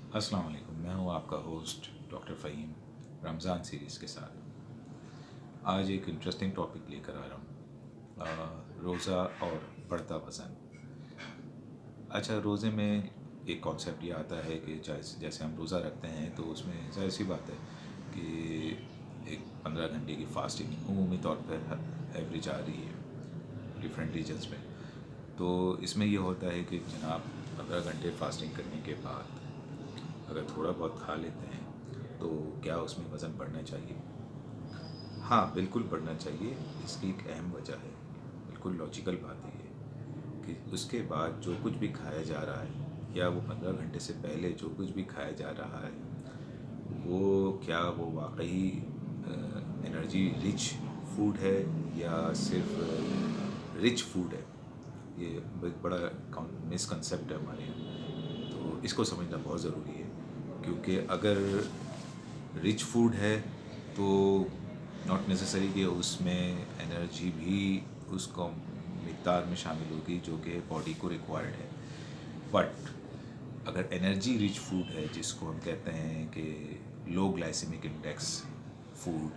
अस्सलाम वालेकुम। मैं हूँ आपका host doctor Faheem, Ramzan series के साथ। आज एक इंटरेस्टिंग टॉपिक लेकर आ रहा हूँ, रोज़ा और बढ़ता वज़न। अच्छा, रोज़े में एक कॉन्सेप्ट ये आता है कि जैसे जैसे हम रोज़ा रखते हैं तो उसमें ज़ाहिर सी बात है कि एक 15 घंटे की फास्टिंग अमूमी तौर पर एवरेज आ रही है डिफरेंट रीजन्स में। तो इसमें ये होता है कि जनाब 15 घंटे फास्टिंग करने के बाद अगर थोड़ा बहुत खा लेते हैं तो क्या उसमें वज़न बढ़ना चाहिए? हाँ, बिल्कुल बढ़ना चाहिए। इसकी एक अहम वजह है, बिल्कुल लॉजिकल बात है ये, कि उसके बाद जो कुछ भी खाया जा रहा है या वो 15 घंटे से पहले जो कुछ भी खाया जा रहा है वो क्या वो वाकई एनर्जी रिच फूड है या सिर्फ रिच फूड है। ये एक बड़ा मिसकंसेप्ट है हमारे यहाँ। तो इसको समझना बहुत ज़रूरी है, क्योंकि अगर रिच फूड है तो नॉट नेसेसरी कि उसमें एनर्जी भी उसको मिकदार में शामिल होगी जो कि बॉडी को रिक्वायर्ड है। बट अगर एनर्जी रिच फूड है जिसको हम कहते हैं कि लो ग्लाइसेमिक इंडेक्स फूड,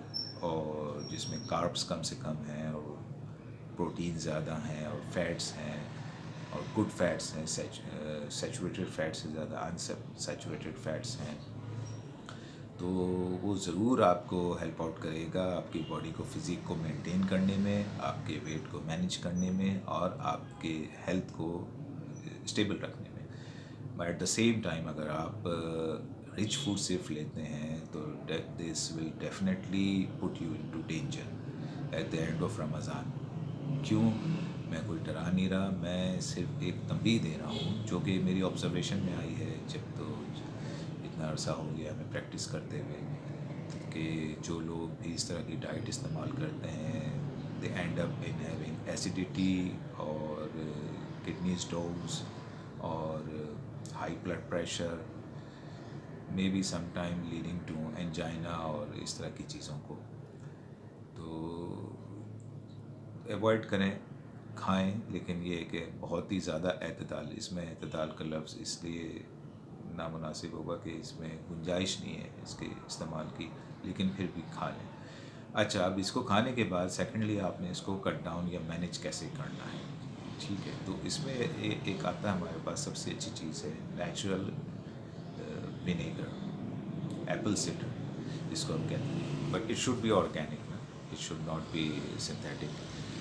और जिसमें कार्ब्स कम से कम हैं और प्रोटीन ज़्यादा हैं और फैट्स हैं और गुड फैट्स हैं, सैचुरेटेड फैट्स से ज़्यादा अनसैचुरेटेड फैट्स हैं, तो वो ज़रूर आपको हेल्प आउट करेगा आपकी बॉडी को, फिज़िक को मेंटेन करने में, आपके वेट को मैनेज करने में और आपके हेल्थ को स्टेबल रखने में। But at the same time अगर आप रिच फूड सिर्फ लेते हैं तो this will definitely put you into danger at the end of Ramzan. क्यों? मैं कोई डरा नहीं रहा, मैं सिर्फ एक तंबीह दे रहा हूँ जो कि मेरी ऑब्जर्वेशन में आई है। जब तो इतना अरसा हो गया मैं प्रैक्टिस करते हुए कि जो लोग भी इस तरह की डाइट इस्तेमाल करते हैं they end up in having acidity और किडनी स्टोन्स और high blood pressure, maybe sometime leading to angina और इस तरह की चीज़ों को। तो अवॉइड करें, खाएं, लेकिन ये है कि बहुत ही ज़्यादा एतदाल, इसमें एतदाल का लफ्ज़ इसलिए नामुनासिब होगा कि इसमें गुंजाइश नहीं है इसके इस्तेमाल की, लेकिन फिर भी खा लें। अच्छा, अब इसको खाने के बाद सेकेंडली आपने इसको कट डाउन या मैनेज कैसे करना है। ठीक है, तो इसमें एक आता है हमारे पास सबसे अच्छी चीज़ है नेचुरल विनेगर, एप्पल सिडर जिसको हम कहते हैं, but it should be organic ना, it should not be synthetic.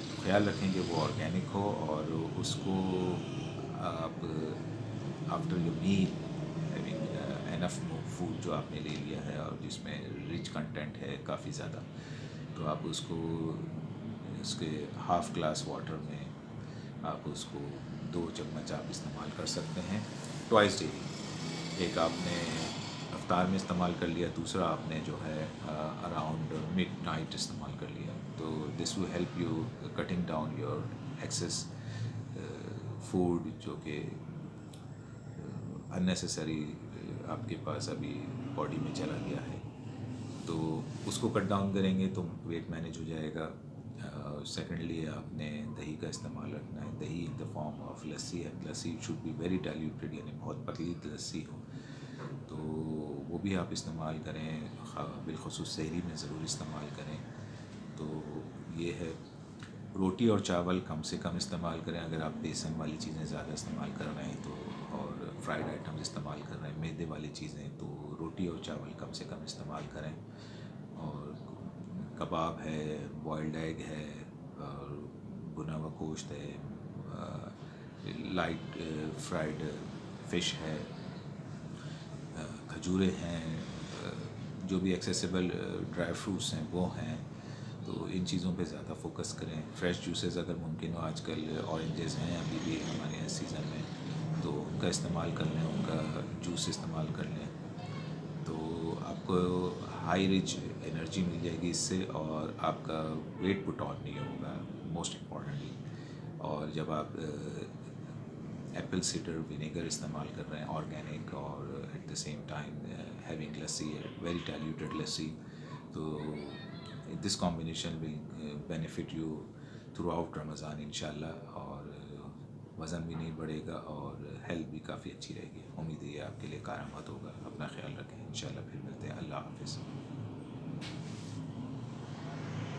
तो ख्याल रखें कि वो ऑर्गेनिक हो और उसको आप after your meal having enough food जो आपने ले लिया है और जिसमें रिच कंटेंट है काफ़ी ज़्यादा, तो आप उसको इसके हाफ़ ग्लास वाटर में आप उसको 2 चम्मच आप इस्तेमाल कर सकते हैं ट्वाइस डेली। एक आपने अफ्तार में इस्तेमाल कर लिया, दूसरा आपने जो है अराउंड मिड नाइट इस्तेमाल कर लिया। तो this will help you cutting down your excess food जो कि अननेसेसरी आपके पास अभी बॉडी में चला गया है। तो उसको कट डाउन करेंगे तो वेट मैनेज हो जाएगा। सेकेंडली आपने दही का इस्तेमाल रखना है, दही इन द फॉर्म ऑफ लस्सी है। लस्सी शुड बी वेरी डाइल्यूटेड, यानी बहुत पतली लस्सी हो, तो वो भी आप इस्तेमाल करें, बिलखुसूस सहरी में ज़रूर इस्तेमाल करें। तो ये है। रोटी और चावल कम से कम इस्तेमाल करें अगर आप बेसन वाली चीज़ें ज़्यादा इस्तेमाल कर रहे हैं तो, और फ्राइड आइटम्स इस्तेमाल कर रहे हैं, मैदे वाली चीज़ें, तो रोटी और चावल कम से कम इस्तेमाल करें। और कबाब है, बॉइल्ड एग है और भुना हुआ गोश्त है, लाइट फ्राइड फ़िश है, खजूरें हैं, जो भी एक्सेसिबल ड्राई फ्रूट्स हैं वो हैं। तो इन चीज़ों पे ज़्यादा फोकस करें। फ्रेश जूसेस अगर मुमकिन हो, आजकल ऑरेंजेस हैं अभी भी हमारे यहाँ सीज़न में, तो उनका इस्तेमाल कर लें, उनका जूस इस्तेमाल कर लें, तो आपको हाई रिच एनर्जी मिल जाएगी इससे और आपका वेट पुट ऑन नहीं होगा मोस्ट इम्पॉर्टेंटली। और जब आप एप्पल सीडर विनेगर इस्तेमाल कर रहे हैं ऑर्गेनिक और at the same time having lassi, very diluted lassi, तो this combination will benefit you throughout Ramzan इंशाल्लाह। और وزن بھی نہیں بڑھے گا اور ہیلتھ بھی کافی اچھی رہے گی. امید ہے یہ آپ کے لیے کارآمد ہوگا. اپنا خیال رکھیں. انشاءاللہ پھر ملتے ہیں. اللہ حافظ.